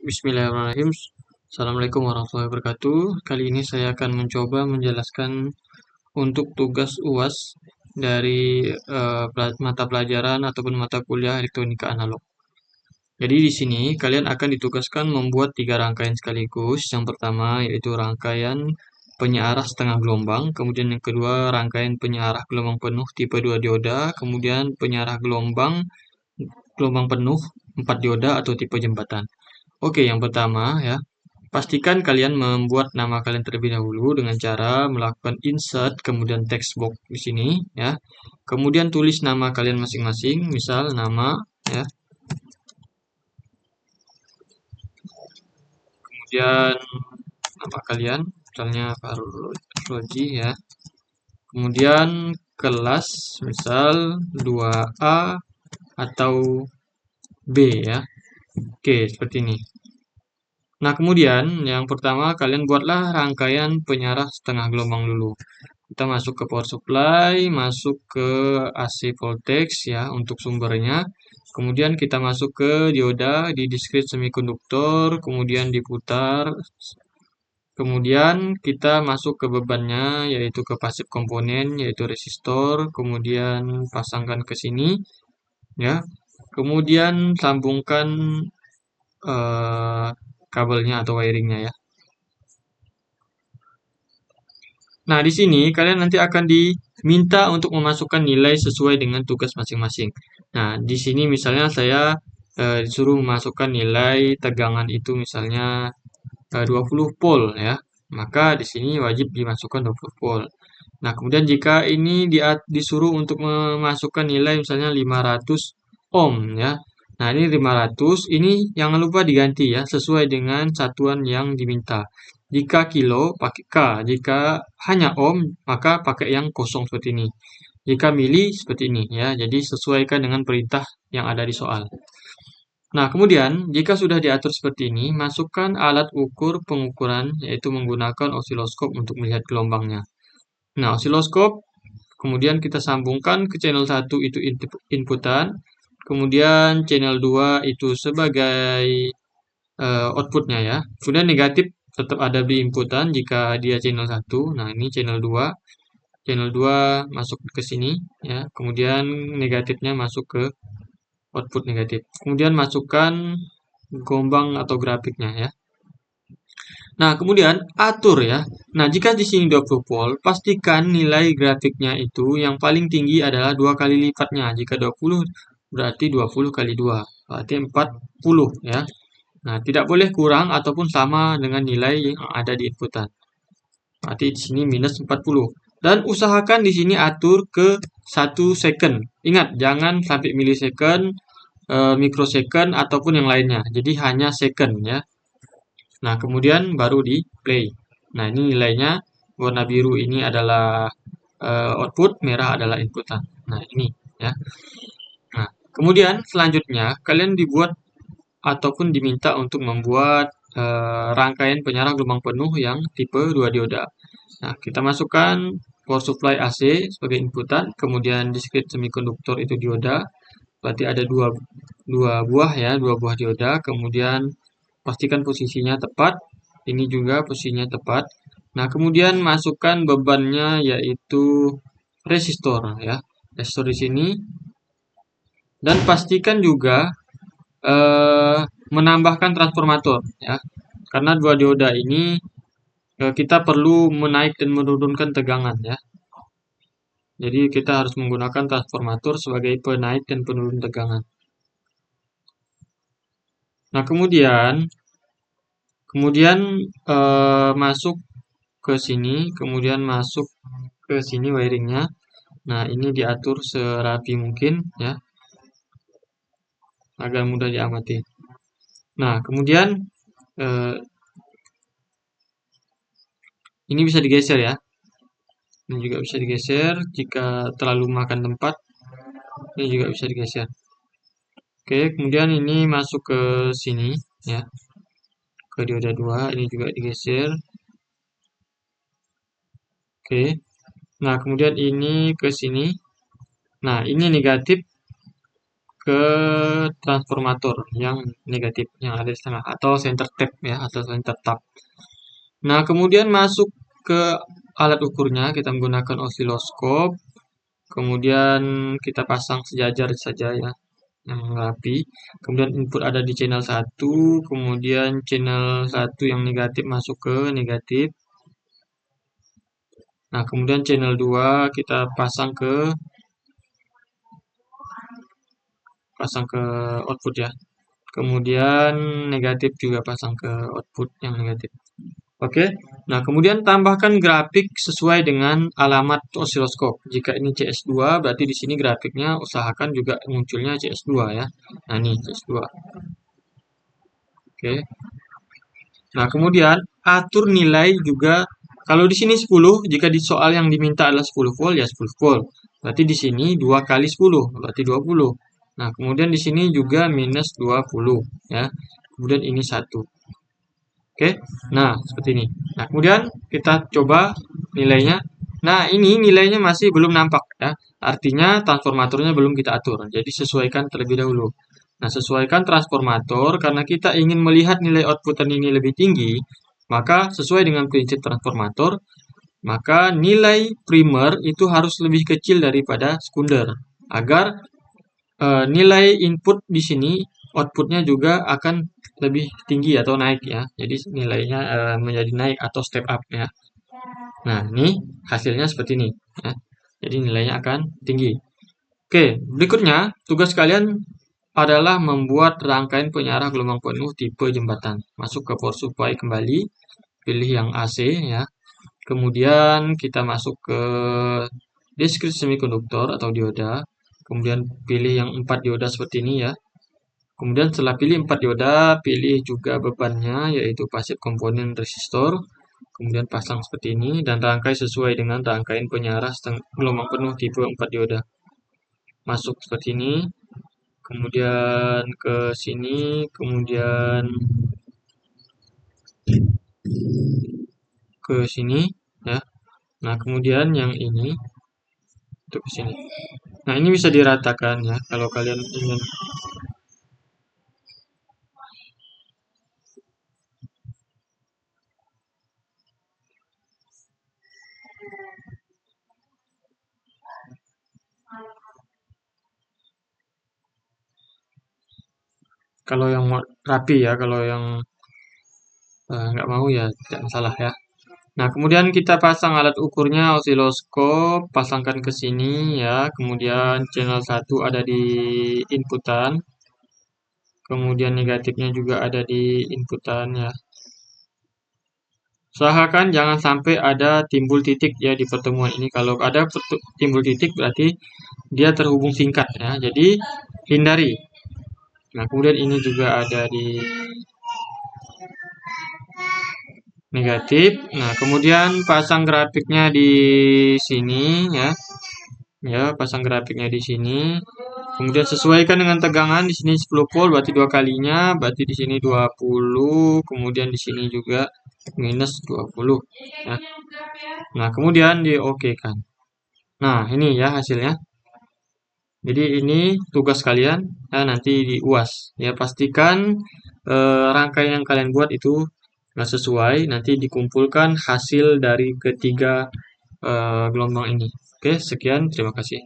Bismillahirrahmanirrahim. Assalamualaikum warahmatullahi wabarakatuh. Kali ini saya akan mencoba menjelaskan untuk tugas UAS dari mata pelajaran ataupun mata kuliah elektronika analog. Jadi di sini kalian akan ditugaskan membuat 3 rangkaian sekaligus. Yang pertama yaitu rangkaian penyearah setengah gelombang, kemudian yang kedua rangkaian penyearah gelombang penuh tipe 2 dioda, kemudian penyearah gelombang penuh 4 dioda atau tipe jembatan. Oke, yang pertama ya, pastikan kalian membuat nama kalian terlebih dahulu dengan cara melakukan insert, kemudian text box di sini ya. Kemudian tulis nama kalian masing-masing, misal nama ya. Kemudian nama kalian, misalnya Farloji ya. Kemudian kelas, misal 2A atau B ya. Oke, seperti ini. Nah, kemudian yang pertama kalian buatlah rangkaian penyarah setengah gelombang dulu. Kita masuk ke power supply, masuk ke AC voltage ya untuk sumbernya. Kemudian kita masuk ke dioda di discrete semikonduktor, kemudian diputar. Kemudian kita masuk ke bebannya yaitu ke passive komponen yaitu resistor, kemudian pasangkan ke sini ya. Kemudian sambungkan kabelnya atau wiringnya ya. Nah, di sini kalian nanti akan diminta untuk memasukkan nilai sesuai dengan tugas masing-masing. Nah, di sini misalnya saya disuruh memasukkan nilai tegangan itu misalnya 20 volt ya. Maka di sini wajib dimasukkan 20 volt. Nah, kemudian jika ini disuruh untuk memasukkan nilai misalnya 500 ohm ya. Nah, ini 500, ini jangan lupa diganti ya, sesuai dengan satuan yang diminta. Jika kilo, pakai K. Jika hanya ohm, maka pakai yang kosong seperti ini. Jika mili, seperti ini ya. Jadi, sesuaikan dengan perintah yang ada di soal. Nah, kemudian jika sudah diatur seperti ini, masukkan alat ukur pengukuran, yaitu menggunakan osiloskop untuk melihat gelombangnya. Nah, osiloskop kemudian kita sambungkan ke channel 1 itu inputan, kemudian channel 2 itu sebagai outputnya ya. Kemudian negatif tetap ada di inputan jika dia channel 1. Nah, ini channel 2. Channel 2 masuk ke sini ya. Kemudian negatifnya masuk ke output negatif. Kemudian masukkan gelombang atau grafiknya ya. Nah, kemudian atur ya. Nah, jika di sini 20 volt, pastikan nilai grafiknya itu yang paling tinggi adalah 2 kali lipatnya. Jika 20 berarti 20 kali 2, berarti 40 ya. Nah, tidak boleh kurang ataupun sama dengan nilai yang ada di inputan. Berarti di sini minus 40. Dan usahakan di sini atur ke 1 second. Ingat, jangan sampai milisecond, mikrosecond ataupun yang lainnya. Jadi hanya second ya. Nah, kemudian baru di play. Nah, ini nilainya warna biru ini adalah output, merah adalah inputan. Nah, ini ya. Nah, kemudian selanjutnya kalian dibuat ataupun diminta untuk membuat rangkaian penyarah gelombang penuh yang tipe 2 dioda. Nah, kita masukkan power supply AC sebagai inputan, kemudian discrete semikonduktor itu dioda. Berarti ada dua buah ya, 2 buah dioda, kemudian pastikan posisinya tepat. Ini juga posisinya tepat. Nah, kemudian masukkan bebannya yaitu resistor ya. Resistor di sini dan pastikan juga menambahkan transformator ya. Karena 2 dioda ini kita perlu menaik dan menurunkan tegangan ya. Jadi kita harus menggunakan transformator sebagai penaik dan penurun tegangan. Nah, kemudian masuk ke sini, kemudian masuk ke sini wiringnya. Nah, ini diatur serapi mungkin ya, agar mudah diamati. Nah, kemudian ini bisa digeser ya. Ini juga bisa digeser jika terlalu makan tempat. Ini juga bisa digeser. Oke, kemudian ini masuk ke sini ya. Ke dioda 2, ini juga digeser. Oke. Nah, kemudian ini ke sini. Nah, ini negatif ke transformator yang negatif yang ada di tengah atau center tap ya atau center tap. Nah, kemudian masuk ke alat ukurnya kita menggunakan osiloskop. Kemudian kita pasang sejajar saja ya yang rapi. Kemudian input ada di channel 1, kemudian channel 1 yang negatif masuk ke negatif. Nah, kemudian channel 2 kita pasang ke output ya. Kemudian negatif juga pasang ke output yang negatif. Oke. Nah, kemudian tambahkan grafik sesuai dengan alamat osiloskop. Jika ini CS2, berarti di sini grafiknya usahakan juga munculnya CS2 ya. Nah, ini CS2. Oke. Nah, kemudian atur nilai juga. Kalau di sini 10, jika di soal yang diminta adalah 10 volt ya 10 volt. Berarti di sini 2 kali 10, berarti 20. Nah, kemudian di sini juga minus 20 ya. Kemudian ini 1. Oke. Nah, seperti ini. Nah, kemudian kita coba nilainya. Nah, ini nilainya masih belum nampak ya. Artinya transformatornya belum kita atur. Jadi sesuaikan terlebih dahulu. Nah, sesuaikan transformator karena kita ingin melihat nilai outputan ini lebih tinggi, maka sesuai dengan prinsip transformator, maka nilai primer itu harus lebih kecil daripada sekunder agar nilai input di sini outputnya juga akan lebih tinggi atau naik ya. Jadi nilainya menjadi naik atau step up ya. Nah, ini hasilnya seperti ini ya. Jadi nilainya akan tinggi. Oke, berikutnya tugas kalian adalah membuat rangkaian penyarah gelombang penuh tipe jembatan. Masuk ke power supply kembali, pilih yang AC ya. Kemudian kita masuk ke discrete semikonduktor atau dioda. Kemudian pilih yang 4 dioda seperti ini ya. Kemudian setelah pilih 4 dioda, pilih juga bebannya yaitu pasif komponen resistor. Kemudian pasang seperti ini dan rangkai sesuai dengan rangkaian penyarah gelombang penuh tipe 4 dioda. Masuk seperti ini. Kemudian ke sini, kemudian ke sini ya. Nah, kemudian yang ini untuk ke sini. Nah, ini bisa diratakan ya kalau kalian ingin. Kalau yang rapi ya, kalau yang nggak mau ya tidak masalah ya. Nah, kemudian kita pasang alat ukurnya osiloskop, pasangkan ke sini ya. Kemudian channel 1 ada di inputan. Kemudian negatifnya juga ada di inputan ya. Usahakan jangan sampai ada timbul titik ya di pertemuan ini. Kalau ada timbul titik berarti dia terhubung singkat ya. Jadi hindari. Nah, kemudian ini juga ada di negatif. Nah, kemudian pasang grafiknya di sini ya. Ya, pasang grafiknya di sini. Kemudian sesuaikan dengan tegangan di sini 10 volt berarti 2 kalinya, berarti di sini 20, kemudian di sini juga minus 20 ya. Nah, kemudian di-oke-kan. Nah, ini ya hasilnya. Jadi ini tugas kalian ya nanti di UAS. Ya, pastikan rangkaian yang kalian buat itu sesuai, nanti dikumpulkan hasil dari ketiga gelombang ini. Oke, sekian, terima kasih.